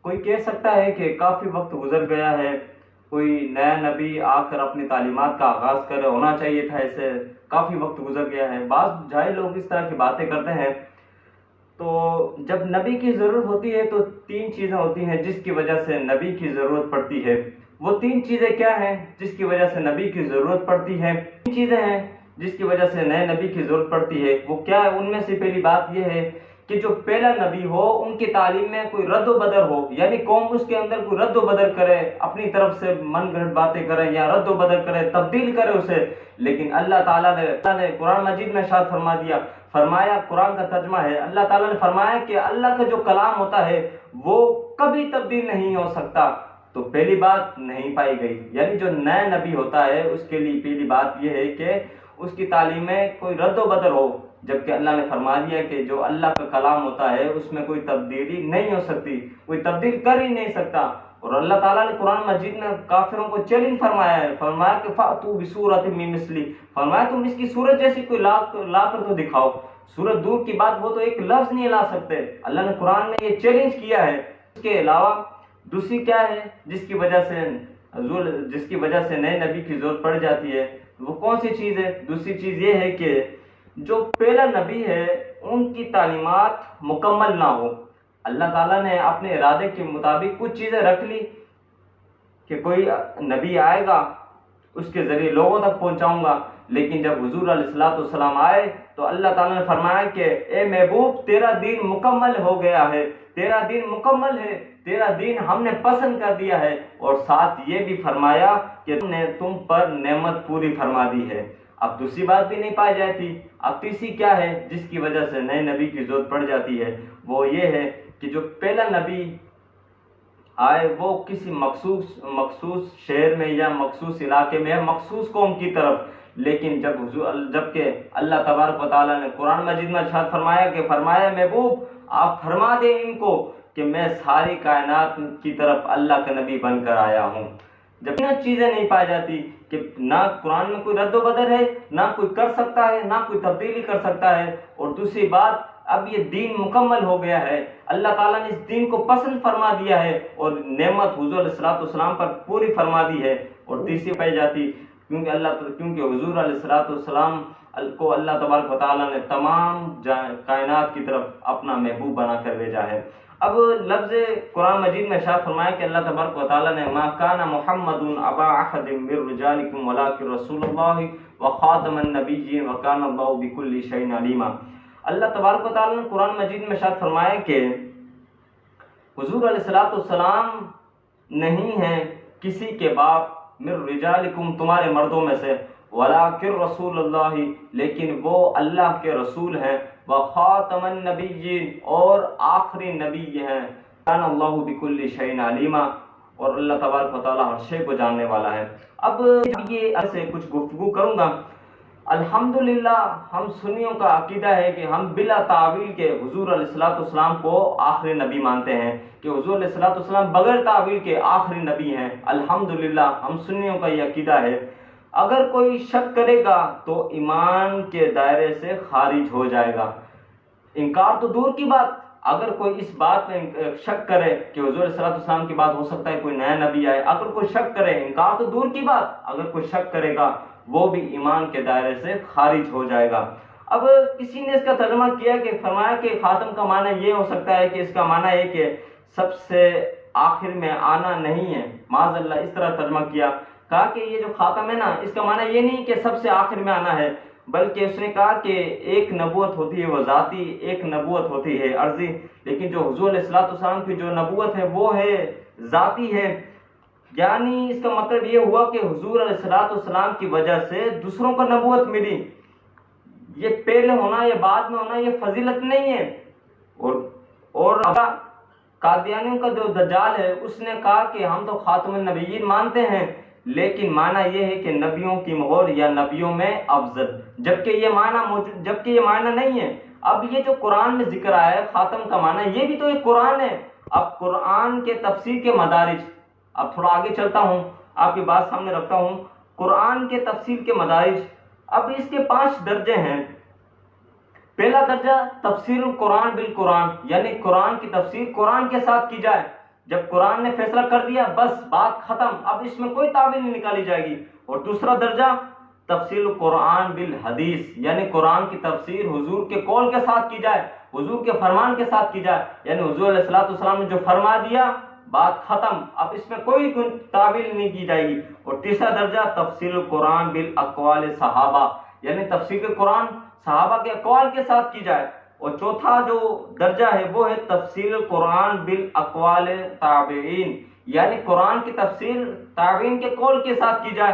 کوئی کہہ سکتا ہے کہ کافی وقت گزر گیا ہے، کوئی نیا نبی آ کر اپنی تعلیمات کا آغاز کرے، ہونا چاہیے تھا ایسے، کافی وقت گزر گیا ہے۔ بعض جاہل لوگ اس طرح کی باتیں کرتے ہیں۔ تو جب نبی کی ضرورت ہوتی ہے تو تین چیزیں ہوتی ہیں جس کی وجہ سے نبی کی ضرورت پڑتی ہے۔ وہ تین چیزیں کیا ہیں جس کی وجہ سے نبی کی ضرورت پڑتی ہے؟ تین چیزیں ہیں جس کی وجہ سے نئے نبی کی ضرورت پڑتی ہے۔ وہ کیا ہے؟ ان میں سے پہلی بات یہ ہے کہ جو پہلا نبی ہو ان کی تعلیم میں کوئی رد و بدل ہو، یعنی قوم اس کے اندر کوئی رد و بدل کرے، اپنی طرف سے من گھڑت باتیں کرے یا رد و بدل کرے، تبدیل کرے اسے۔ لیکن اللہ تعالیٰ نے قرآن مجید میں ارشاد فرمایا، قرآن کا ترجمہ ہے، اللہ تعالیٰ نے فرمایا کہ اللہ کا جو کلام ہوتا ہے وہ کبھی تبدیل نہیں ہو سکتا۔ تو پہلی بات نہیں پائی گئی، یعنی جو نیا نبی ہوتا ہے اس کے لیے پہلی بات یہ ہے کہ اس کی تعلیم میں کوئی رد و بدل ہو، جبکہ اللہ نے فرما دیا کہ جو اللہ کا کلام ہوتا ہے اس میں کوئی تبدیلی نہیں ہو سکتی، کوئی تبدیل کر ہی نہیں سکتا۔ اور اللہ تعالیٰ نے قرآن مجید میں کافروں کو چیلنج فرمایا ہے، فرمایا کہ فَأْتُوا بِسُورَةٍ مِّن مِّثْلِهِ، فرمایا تم اس کی سورت جیسی کوئی لا کر تو دکھاؤ۔ سورت دور کی بات، وہ تو ایک لفظ نہیں لا سکتے۔ اللہ نے قرآن میں یہ چیلنج کیا ہے۔ اس کے علاوہ دوسری کیا ہے جس کی وجہ سے نئے نبی کی ضرورت پڑ جاتی ہے؟ وہ کون سی چیز ہے؟ دوسری چیز یہ ہے کہ جو پہلا نبی ہے ان کی تعلیمات مکمل نہ ہو۔ اللہ تعالیٰ نے اپنے ارادے کے مطابق کچھ چیزیں رکھ لی کہ کوئی نبی آئے گا، اس کے ذریعے لوگوں تک پہنچاؤں گا، لیکن جب حضور علیہ السلام آئے تو اللہ تعالیٰ نے فرمایا کہ اے محبوب تیرا دین مکمل ہو گیا ہے، تیرا دین مکمل ہے، تیرا دین ہم نے پسند کر دیا ہے، اور ساتھ یہ بھی فرمایا کہ ہم نے تم پر نعمت پوری فرما دی ہے۔ اب دوسری بات بھی نہیں پائی جاتی۔ اب تیسری کیا ہے جس کی وجہ سے نئے نبی کی ضرورت پڑ جاتی ہے؟ وہ یہ ہے کہ جو پہلا نبی آئے وہ کسی مخصوص شہر میں یا مخصوص علاقے میں یا مخصوص قوم کی طرف، لیکن جبکہ اللہ تبارک و تعالیٰ نے قرآن مجید میں ارشاد فرمایا محبوب آپ فرما دیں ان کو کہ میں ساری کائنات کی طرف اللہ کا نبی بن کر آیا ہوں۔ جب یہ چیزیں نہیں پائی جاتی کہ نہ قرآن میں کوئی رد و بدل ہے، نہ کوئی کر سکتا ہے، نہ کوئی تبدیلی کر سکتا ہے، اور دوسری بات اب یہ دین مکمل ہو گیا ہے، اللہ تعالیٰ نے اس دین کو پسند فرما دیا ہے اور نعمت حضور علیہ السلام پر پوری فرما دی ہے، اور تیسری پائی جاتی کیونکہ حضور علیہ السلام کو اللہ تبارک و تعالیٰ نے تمام کائنات کی طرف اپنا محبوب بنا کر بھیجا ہے۔ اب لفظ قرآن مجید میں ارشاد فرمایا کہ اللہ تبارک و تعالیٰ نے ما کان محمد ابا احد من رجالکم ولکن رسول اللہ وخاتم النبیین وکان اللہ بکل شیء علیما۔ اللہ تبارک و تعالیٰ نے قرآن مجید میں ارشاد فرمایا کہ حضور علیہ السلام نہیں ہیں کسی کے باپ، من رجالکم تمہارے مردوں میں سے، ولکن رسول اللہ لیکن وہ اللہ کے رسول ہیں، وخاتم النبیین اور آخری نبی ہیں، کان اللہ بکل شیء علیما اور اللہ تبارک و تعالیٰ ہر شے کو جاننے والا ہے۔ اب یہ ایسے کچھ گفتگو کروں گا۔ الحمدللہ ہم سنیوں کا عقیدہ ہے کہ ہم بلا تعویل کے حضور علیہ السلام کو آخری نبی مانتے ہیں، کہ حضور علیہ السلام بغیر تعویل کے آخری نبی ہیں۔ الحمدللہ ہم سنیوں کا یہ عقیدہ ہے۔ اگر کوئی شک کرے گا تو ایمان کے دائرے سے خارج ہو جائے گا۔ انکار تو دور کی بات، اگر کوئی اس بات میں شک کرے کہ حضور علیہ السلام کی بات ہو سکتا ہے کوئی نیا نبی آئے، اگر کوئی شک کرے، انکار تو دور کی بات، اگر کوئی شک کرے گا وہ بھی ایمان کے دائرے سے خارج ہو جائے گا۔ اب کسی نے اس کا ترجمہ کیا کہ فرمایا کہ خاتم کا معنی یہ ہو سکتا ہے کہ اس کا معنی ہے کہ سب سے آخر میں آنا نہیں ہے، معاذ اللہ اس طرح ترجمہ کیا، کہا کہ یہ جو خاتم ہے نا اس کا معنی یہ نہیں کہ سب سے آخر میں آنا ہے، بلکہ اس نے کہا کہ ایک نبوت ہوتی ہے وہ ذاتی، ایک نبوت ہوتی ہے عرضی، لیکن جو حضور علیہ السلام کی جو نبوت ہے وہ ہے ذاتی ہے، یعنی اس کا مطلب یہ ہوا کہ حضور علیہ السلام کی وجہ سے دوسروں کو نبوت ملی۔ یہ پہلے ہونا یا بعد میں ہونا یہ فضیلت نہیں ہے۔ اور قادیانیوں کا جو دجال ہے اس نے کہا کہ ہم تو خاتم النبیین مانتے ہیں، لیکن معنی یہ ہے کہ نبیوں کی مہر یا نبیوں میں افضل، جبکہ یہ معنی نہیں ہے۔ اب یہ جو قرآن میں ذکر آیا ہے خاتم کا معنی، یہ بھی تو ایک قرآن ہے۔ اب قرآن کے تفسیر کے مدارج، اب تھوڑا آگے چلتا ہوں، آپ کی بات سامنے رکھتا ہوں، قرآن کے تفسیر کے مدارج، اب اس کے 5 درجے ہیں۔ پہلا درجہ تفسیر القرآن بالقرآن، یعنی قرآن کی تفسیر قرآن کے ساتھ کی جائے، جب قرآن نے فیصلہ کر دیا بس بات ختم، اب اس میں کوئی تعویل نہیں نکالی جائے گی۔ اور دوسرا درجہ تفسیر قرآن بالحدیث، یعنی قرآن کی تفسیر حضور کے قول کے ساتھ کی جائے، حضور کے فرمان کے ساتھ کی جائے، یعنی حضور علیہ السلام نے جو فرما دیا بات ختم، اب اس میں کوئی تعویل نہیں کی جائے گی۔ اور تیسرا درجہ تفسیر القرآن بالاقوال صحابہ، یعنی تفسیر قرآن صحابہ کے اقوال کے ساتھ کی جائے۔ اور چوتھا جو درجہ ہے وہ ہے تفسیر القرآن بالاقوال تابعین، یعنی قرآن کی تفسیر تابعین کے قول کے ساتھ کی جائے۔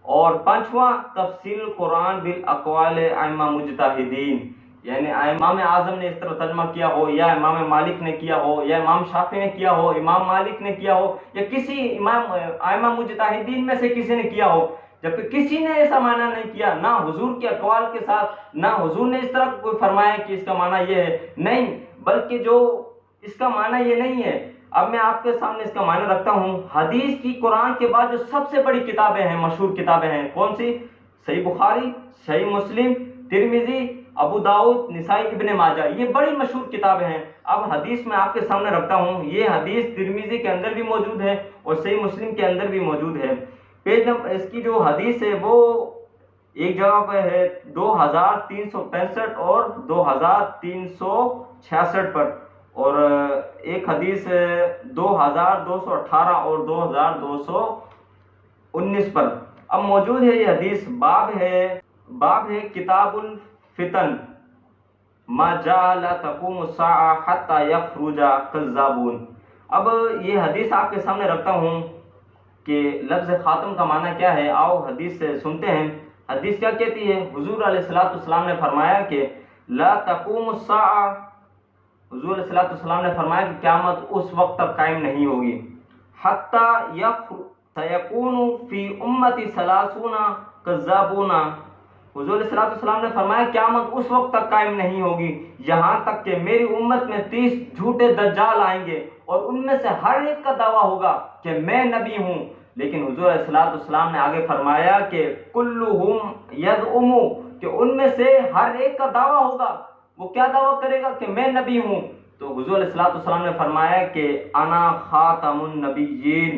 اور پانچواں تفسیر القرآن بالاقوال ائمہ مجتہدین، یعنی امام اعظم نے اس طرح ترجمہ کیا ہو، یا امام مالک نے کیا ہو، یا امام شافعی نے کیا ہو، امام مالک نے کیا ہو، یا کسی امام ائمہ مجتہدین میں سے کسی نے کیا ہو، جبکہ کسی نے ایسا معنی نہیں کیا، نہ حضور کے اقوال کے ساتھ، نہ حضور نے اس طرح کوئی فرمایا کہ اس کا معنی یہ ہے، نہیں، بلکہ جو اس کا معنی یہ نہیں ہے۔ اب میں آپ کے سامنے اس کا معنی رکھتا ہوں۔ حدیث کی قرآن کے بعد جو سب سے بڑی کتابیں ہیں، مشہور کتابیں ہیں، کون سی؟ صحیح بخاری، صحیح مسلم، ترمذی، ابو داؤد، نسائی، ابن ماجہ، یہ بڑی مشہور کتابیں ہیں۔ اب حدیث میں آپ کے سامنے رکھتا ہوں، یہ حدیث ترمذی کے اندر بھی موجود ہے اور صحیح مسلم کے اندر بھی موجود ہے۔ پیج نمبر اس کی جو حدیث ہے وہ ایک جگہ پہ ہے 2365 اور 2366 پر، اور ایک حدیث 2218 اور 2219 پر۔ اب موجود ہے یہ حدیث، باب ہے کتاب الفتن ما جاء لا تقوم الساعة حتى يخرج كذابون۔ اب یہ حدیث آپ کے سامنے رکھتا ہوں کہ لفظ خاتم کا معنی کیا ہے، آؤ حدیث سے سنتے ہیں۔ حدیث کیا کہتی ہے؟ حضور علیہ السلام نے فرمایا کہ لا تقوم الساعة، حضور علیہ السلام نے فرمایا کہ قیامت اس وقت تک قائم نہیں ہوگی، حتی سیکون فی امتی 30 کذابون، حضور علیہ السلام نے فرمایا قیامت اس وقت تک قائم نہیں ہوگی یہاں تک کہ میری امت میں 30 جھوٹے دجال آئیں گے، اور ان میں سے ہر ایک کا دعویٰ ہوگا کہ میں نبی ہوں، لیکن حضور علیہ السلام نے آگے فرمایا کہ کلہم یزعم، کہ ان میں سے ہر ایک کا دعویٰ ہوگا، وہ کیا دعویٰ کرے گا کہ میں نبی ہوں؟ تو حضور علیہ السلام نے فرمایا کہ انا خاتم النبیین،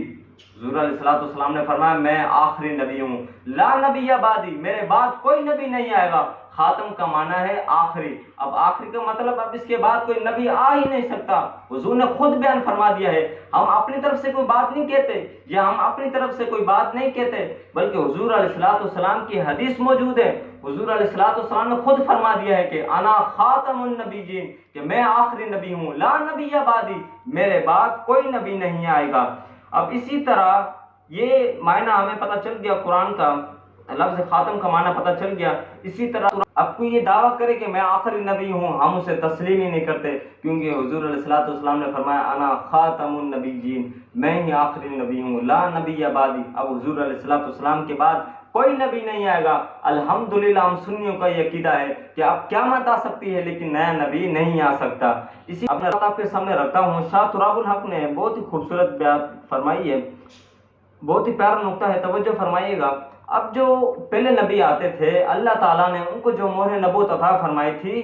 حضور علیہ السلام نے فرمایا میں آخری نبی ہوں، لا نبی بعدی، میرے بعد کوئی نبی نہیں آئے گا۔ خاتم کا معنی ہے آخری، اب آخری کا مطلب اب اس کے بعد کوئی نبی آ ہی نہیں سکتا، حضور نے خود بیان فرما دیا ہے۔ ہم اپنی طرف سے کوئی بات نہیں کہتے، یا ہم اپنی طرف سے کوئی بات نہیں کہتے، بلکہ حضور علیہ السلام کی حدیث موجود ہے، حضور علیہ السلام نے خود فرما دیا ہے کہ انا خاتم النبیین، کہ میں آخری نبی ہوں، لا نبی بعدی، میرے بعد کوئی نبی نہیں آئے گا۔ اب اسی طرح یہ معنی ہمیں پتہ چل گیا، قرآن کا لفظ خاتم کا معنی پتہ چل گیا۔ اسی طرح اب کوئی یہ دعویٰ کرے کہ میں آخری نبی ہوں، ہم اسے تسلیم ہی نہیں کرتے، کیونکہ حضور علیہ السلام نے فرمایا انا خاتم النبیین، میں ہی آخری نبی ہوں، لا نبی بعدی، اب حضور علیہ السلام کے بعد کوئی نبی نہیں آئے گا۔ الحمدللہ ہم سنیوں کا یہ عقیدہ ہے کہ اب قیامت آ سکتی ہے لیکن نیا نبی نہیں آ سکتا۔ اسی اپنے آپ کے سامنے رکھتا ہوں، شاہ تراب الحق نے بہت ہی خوبصورت بیان فرمائی ہے، بہت ہی پیارا نقطہ ہے، توجہ فرمائیے گا۔ اب جو پہلے نبی آتے تھے اللہ تعالیٰ نے ان کو جو مہر نبوت عطا فرمائی تھی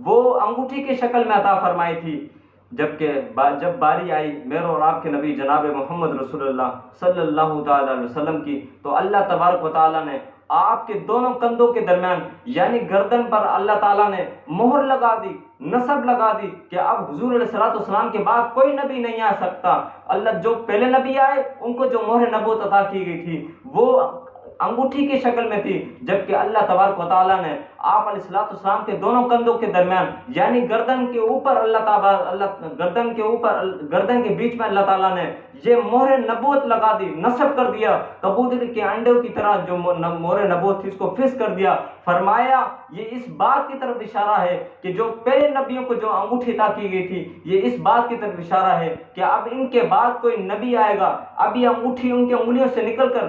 وہ انگوٹھی کی شکل میں عطا فرمائی تھی، جبکہ جب باری آئی میرے اور آپ کے نبی جناب محمد رسول اللہ صلی اللہ تعالیٰ علیہ وسلم کی، تو اللہ تبارک و تعالیٰ نے آپ کے دونوں کندھوں کے درمیان یعنی گردن پر اللہ تعالیٰ نے مہر لگا دی، نسب لگا دی کہ اب حضور علیہ السلام کے بعد کوئی نبی نہیں آ سکتا۔ اللہ جو پہلے نبی آئے ان کو جو مہر نبوت عطا کی گئی تھی وہ انگوٹھی کی شکل میں تھی، جبکہ اللہ تبارک و تعالیٰ نے آپ علیہ السلام کے دونوں کندھوں کے درمیان یعنی گردن کے اوپر گردن کے بیچ میں اللہ تعالیٰ نے یہ مہر نبوت لگا دی، نصب کر دیا، کبوتر کے انڈوں کی طرح جو مہر نبوت تھی اس کو فکس کر دیا۔ فرمایا یہ اس بات کی طرف اشارہ ہے کہ جو پہلے نبیوں کو جو انگوٹھی عطا کی گئی تھی یہ اس بات کی طرف اشارہ ہے کہ اب ان کے بعد کوئی نبی آئے گا، اب یہ انگوٹھی ان کے انگلیوں سے نکل کر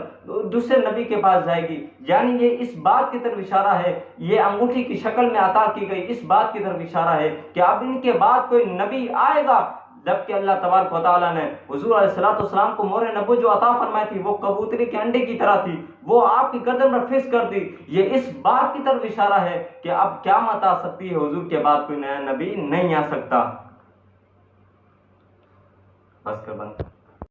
دوسرے نبی کے پاس جائے گی، یعنی یہ اس بات کی طرف اشارہ ہے، یہ انگوٹھی کی شکل میں عطا کی گئی اس بات کی طرف اشارہ ہے کہ اب ان کے بعد کوئی نبی آئے گا، جبکہ اللہ تبارک و تعالیٰ نے حضور علیہ السلام کو مہر نبوت جو عطا فرمائی تھی وہ کبوتری کے انڈے کی طرح تھی، وہ آپ کی گردن پر فکس کر دی۔ یہ اس بات کی طرف اشارہ ہے کہ اب قیامت آ سکتی ہے، حضور کے بعد کوئی نیا نبی نہیں آ سکتا۔ بس کر بند.